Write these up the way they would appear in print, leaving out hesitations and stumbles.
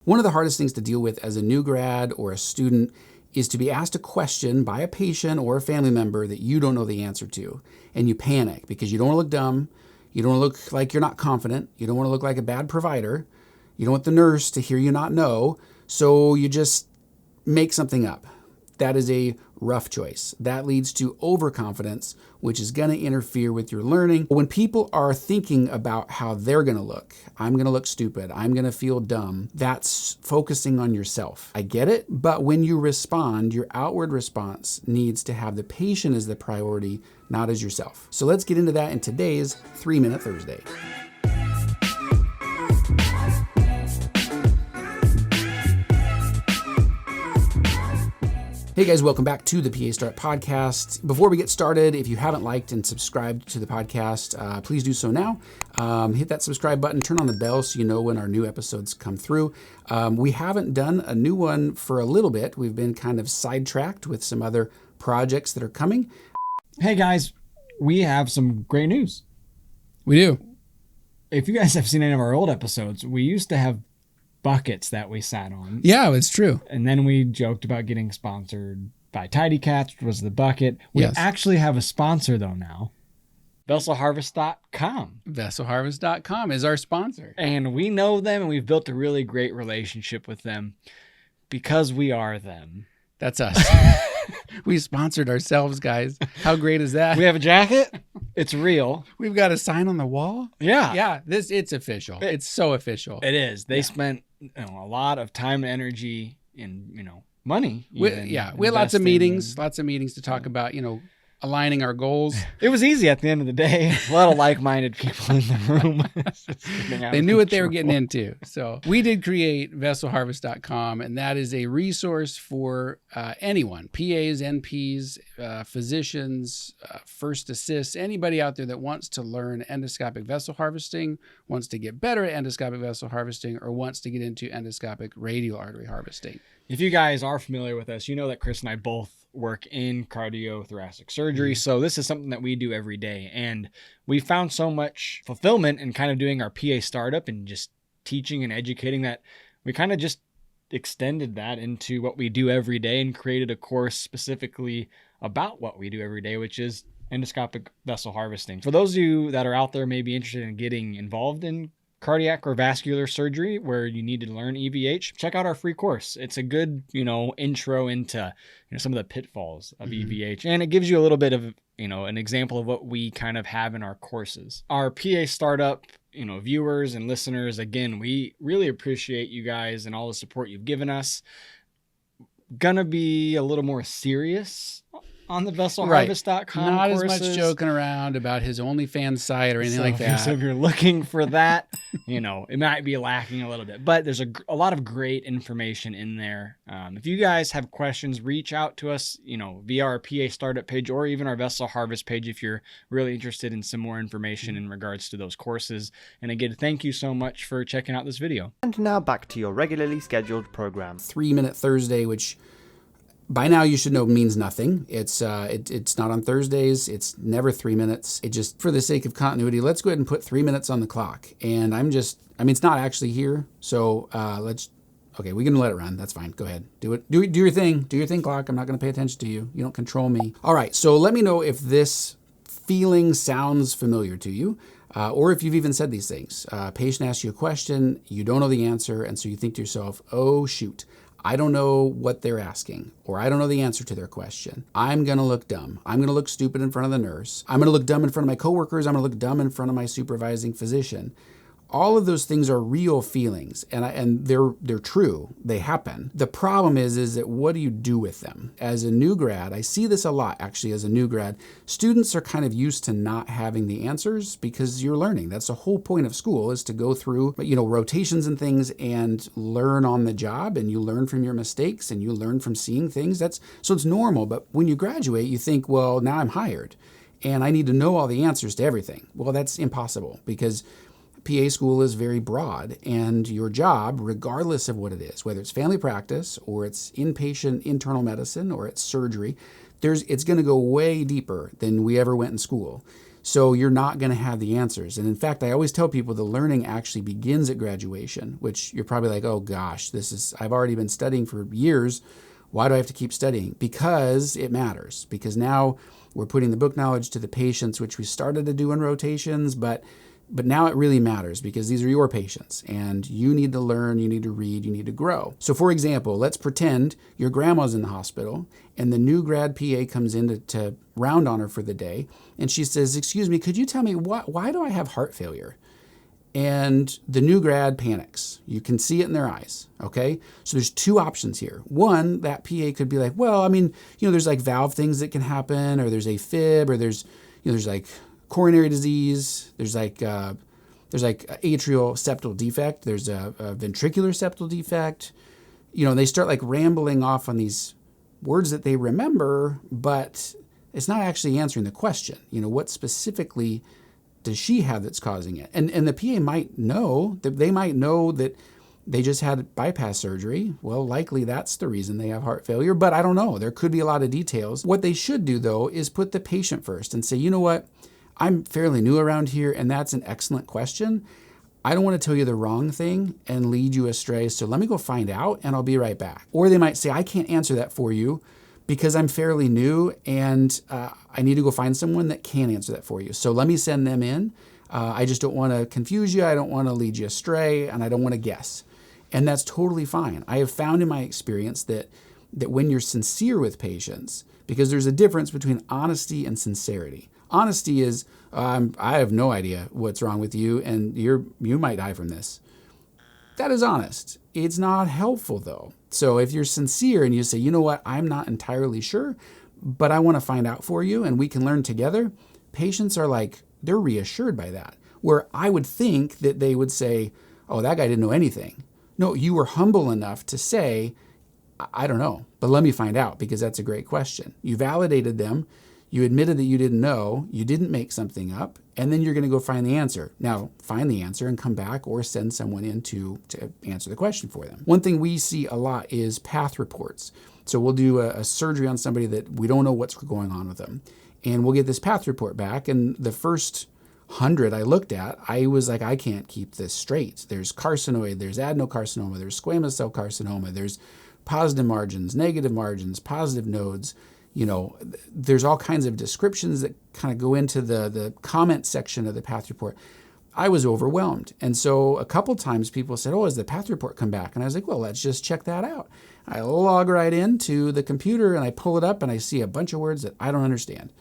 One of the hardest things to deal with as a new grad or a student is to be asked a question by a patient or a family member that you don't know the answer to. And you panic because you don't want to look dumb. You don't want to look like you're not confident. You don't want to look like a bad provider. You don't want the nurse to hear you not know. So you just make something up. That is a rough choice. That leads to overconfidence, which is going to interfere with your learning. When people are thinking about how they're going to look, I'm going to look stupid, I'm going to feel dumb, that's focusing on yourself. I get it, but when you respond, your outward response needs to have the patient as the priority, not as yourself. So let's get into that in today's 3-Minute Thursday. Hey guys, welcome back to the PA Start Podcast. Before we get started, if you haven't liked and subscribed to the podcast, please do so now. Hit that subscribe button, turn on the bell so you know when our new episodes come through. We haven't done a new one for a little bit. We've been kind of sidetracked with some other projects that are coming. Hey guys, we have some great news. We do. If you guys have seen any of our old episodes, we used to have buckets that we sat on. Yeah, it's true. And then we joked about getting sponsored by Tidy Cats, which was the bucket. We actually have a sponsor though now. VesselHarvest.com. VesselHarvest.com is our sponsor. And we know them and we've built a really great relationship with them because we are them. That's us. We sponsored ourselves, guys. How great is that? We have a jacket. It's real. We've got a sign on the wall. Yeah. Yeah, it's official. It's so official. It is. They spent a lot of time and energy and, money. We had lots of meetings to talk about, aligning our goals. It was easy at the end of the day. A lot of like-minded people in the room. They knew what they were getting into. So we did create VesselHarvest.com, and that is a resource for anyone, PAs, NPs, physicians, first assists, anybody out there that wants to learn endoscopic vessel harvesting, wants to get better at endoscopic vessel harvesting, or wants to get into endoscopic radial artery harvesting. If you guys are familiar with us, you know that Chris and I both work in cardiothoracic surgery. So this is something that we do every day. And we found so much fulfillment in kind of doing our PA startup and just teaching and educating that we kind of just extended that into what we do every day and created a course specifically about what we do every day, which is endoscopic vessel harvesting. For those of you that are out there maybe interested in getting involved in cardiac or vascular surgery where you need to learn EVH, check out our free course. It's a good, intro into some of the pitfalls of EVH, and it gives you a little bit of, an example of what we kind of have in our courses. Our PA startup, viewers and listeners, again, we really appreciate you guys and all the support you've given us. Gonna be a little more serious on the VesselHarvest.com Not courses. as much joking around about his OnlyFans site or anything like that. So if you're looking for that, it might be lacking a little bit. But there's a lot of great information in there. If you guys have questions, reach out to us, via our PA startup page or even our Vessel Harvest page if you're really interested in some more information in regards to those courses. And again, thank you so much for checking out this video. And now back to your regularly scheduled program. 3-Minute Thursday, which by now you should know means nothing. It's not on Thursdays. It's never 3 minutes. It just, for the sake of continuity, let's go ahead and put 3 minutes on the clock. And it's not actually here. So we can let it run. That's fine. Go ahead. Do it. Do your thing. Do your thing, clock. I'm not going to pay attention to you. You don't control me. All right. So let me know if this feeling sounds familiar to you. Or if you've even said these things. Patient asks you a question, you don't know the answer, and so you think to yourself, oh shoot, I don't know what they're asking, or I don't know the answer to their question. I'm going to look dumb. I'm going to look stupid in front of the nurse. I'm going to look dumb in front of my coworkers. I'm going to look dumb in front of my supervising physician. All of those things are real feelings, and they're true. They happen. The problem is that what do you do with them? As a new grad, I see this a lot actually as a new grad. Students are kind of used to not having the answers because you're learning. That's the whole point of school, is to go through, rotations and things and learn on the job, and you learn from your mistakes and you learn from seeing things. So it's normal. But when you graduate, you think, well, now I'm hired and I need to know all the answers to everything. Well, that's impossible because PA school is very broad, and your job, regardless of what it is, whether it's family practice or it's inpatient internal medicine or it's surgery, it's going to go way deeper than we ever went in school. So you're not going to have the answers. And in fact, I always tell people the learning actually begins at graduation, which you're probably like, oh gosh, I've already been studying for years. Why do I have to keep studying? Because it matters. Because now we're putting the book knowledge to the patients, which we started to do in rotations, but now it really matters because these are your patients and you need to learn, you need to read, you need to grow. So for example, let's pretend your grandma's in the hospital and the new grad PA comes in to round on her for the day. And she says, excuse me, could you tell me why do I have heart failure? And the new grad panics. You can see it in their eyes, okay? So there's two options here. One, that PA could be like, well, I mean, there's like valve things that can happen, or there's AFib, or there's like coronary disease, there's like atrial septal defect, there's a ventricular septal defect. They start like rambling off on these words that they remember, but it's not actually answering the question. What specifically does she have that's causing it? And the PA might know that they just had bypass surgery. Well, likely that's the reason they have heart failure, but I don't know. There could be a lot of details. What they should do though is put the patient first and say, you know what? I'm fairly new around here, and that's an excellent question. I don't want to tell you the wrong thing and lead you astray, so let me go find out, and I'll be right back. Or they might say, I can't answer that for you because I'm fairly new, and I need to go find someone that can answer that for you. So let me send them in. I just don't want to confuse you. I don't want to lead you astray, and I don't want to guess. And that's totally fine. I have found in my experience that when you're sincere with patients, because there's a difference between honesty and sincerity. Honesty is, I have no idea what's wrong with you, and you might die from this. That is honest. It's not helpful though. So if you're sincere and you say, you know what, I'm not entirely sure, but I want to find out for you and we can learn together, patients are like, they're reassured by that. Where I would think that they would say, oh, that guy didn't know anything. No, you were humble enough to say, I don't know, but let me find out because that's a great question. You validated them. You admitted that you didn't know, you didn't make something up, and then you're going to go find the answer. Now, find the answer and come back or send someone in to answer the question for them. One thing we see a lot is path reports. So we'll do a surgery on somebody that we don't know what's going on with them. And we'll get this path report back, and the first 100 I looked at, I was like, I can't keep this straight. There's carcinoid, there's adenocarcinoma, there's squamous cell carcinoma, there's positive margins, negative margins, positive nodes. There's all kinds of descriptions that kind of go into the comment section of the path report. I was overwhelmed. And so a couple times people said, oh, has the path report come back? And I was like, well, let's just check that out. I log right into the computer and I pull it up and I see a bunch of words that I don't understand.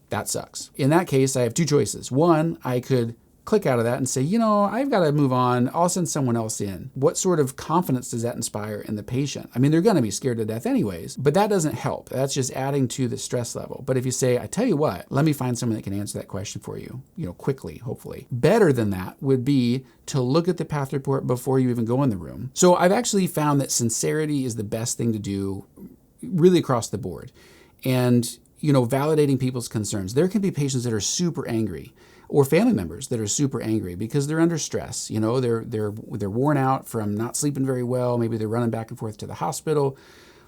That sucks. In that case, I have two choices. One, I could click out of that and say, I've got to move on. I'll send someone else in. What sort of confidence does that inspire in the patient? I mean, they're going to be scared to death anyways, but that doesn't help. That's just adding to the stress level. But if you say, I tell you what, let me find someone that can answer that question for you, quickly, hopefully. Better than that would be to look at the path report before you even go in the room. So I've actually found that sincerity is the best thing to do really across the board. And, validating people's concerns. There can be patients that are super angry, or family members that are super angry because they're under stress. They're worn out from not sleeping very well. Maybe they're running back and forth to the hospital.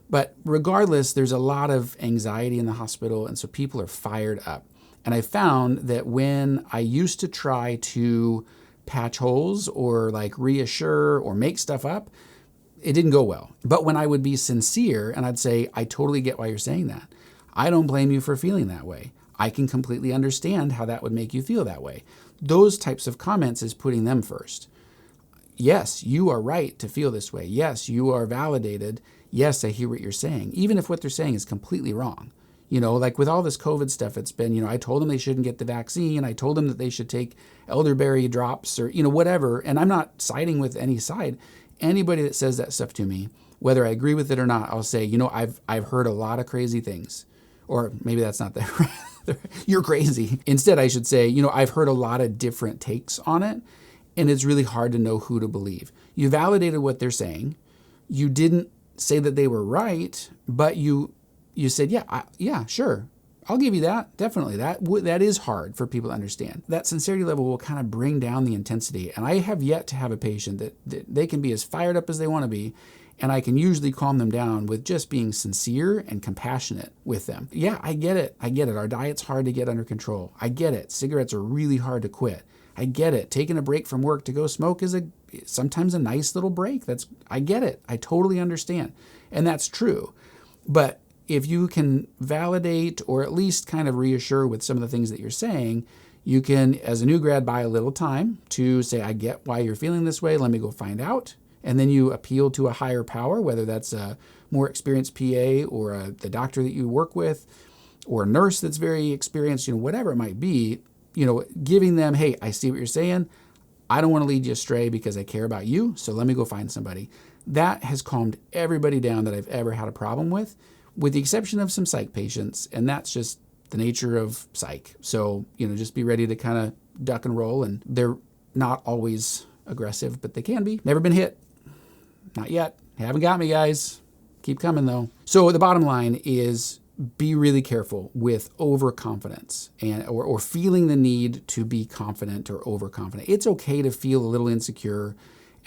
But regardless, there's a lot of anxiety in the hospital, and so people are fired up. And I found that when I used to try to patch holes or like reassure or make stuff up, it didn't go well. But when I would be sincere and I'd say, I totally get why you're saying that. I don't blame you for feeling that way. I can completely understand how that would make you feel that way. Those types of comments is putting them first. Yes, you are right to feel this way. Yes, you are validated. Yes, I hear what you're saying, even if what they're saying is completely wrong. Like with all this COVID stuff, it's been, I told them they shouldn't get the vaccine. I told them that they should take elderberry drops or, whatever. And I'm not siding with any side. Anybody that says that stuff to me, whether I agree with it or not, I'll say, I've heard a lot of crazy things. Or maybe that's not the you're crazy. Instead, I should say, I've heard a lot of different takes on it, and it's really hard to know who to believe. You validated what they're saying. You didn't say that they were right, but you said, yeah, sure. I'll give you that. Definitely. That is hard for people to understand. That sincerity level will kind of bring down the intensity. And I have yet to have a patient that they can be as fired up as they want to be, And I can usually calm them down with just being sincere and compassionate with them. Yeah, I get it. I get it. Our diet's hard to get under control. I get it. Cigarettes are really hard to quit. I get it. Taking a break from work to go smoke is sometimes a nice little break. I get it. I totally understand. And that's true. But if you can validate or at least kind of reassure with some of the things that you're saying, you can, as a new grad, buy a little time to say, I get why you're feeling this way. Let me go find out. And then you appeal to a higher power, whether that's a more experienced PA or the doctor that you work with or a nurse that's very experienced, whatever it might be, giving them, hey, I see what you're saying. I don't want to lead you astray because I care about you. So let me go find somebody. That has calmed everybody down that I've ever had a problem with the exception of some psych patients. And that's just the nature of psych. So, just be ready to kind of duck and roll. And they're not always aggressive, but they can be. Never been hit. Not yet. Haven't got me, guys. Keep coming, though. So the bottom line is be really careful with overconfidence or feeling the need to be confident or overconfident. It's okay to feel a little insecure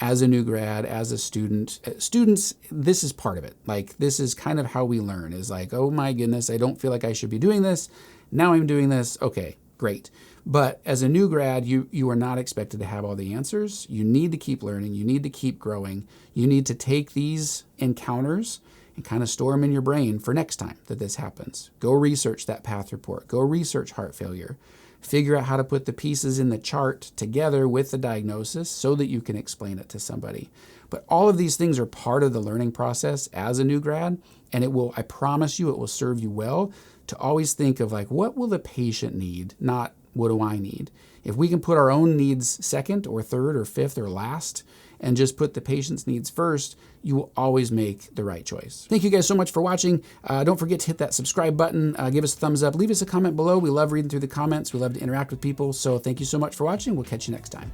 as a new grad, as a student. Students, this is part of it. Like, this is kind of how we learn, is like, oh my goodness, I don't feel like I should be doing this. Now I'm doing this. Okay, great. But as a new grad, you are not expected to have all the answers. You need to keep learning. You need to keep growing. You need to take these encounters and kind of store them in your brain for next time that this happens. Go research that path report. Go research heart failure. Figure out how to put the pieces in the chart together with the diagnosis so that you can explain it to somebody. But all of these things are part of the learning process as a new grad, and I promise you, it will serve you well to always think of like, what will the patient need, not what do I need? If we can put our own needs second or third or fifth or last and just put the patient's needs first, you will always make the right choice. Thank you guys so much for watching. Don't forget to hit that subscribe button. Give us a thumbs up. Leave us a comment below. We love reading through the comments. We love to interact with people. So thank you so much for watching. We'll catch you next time.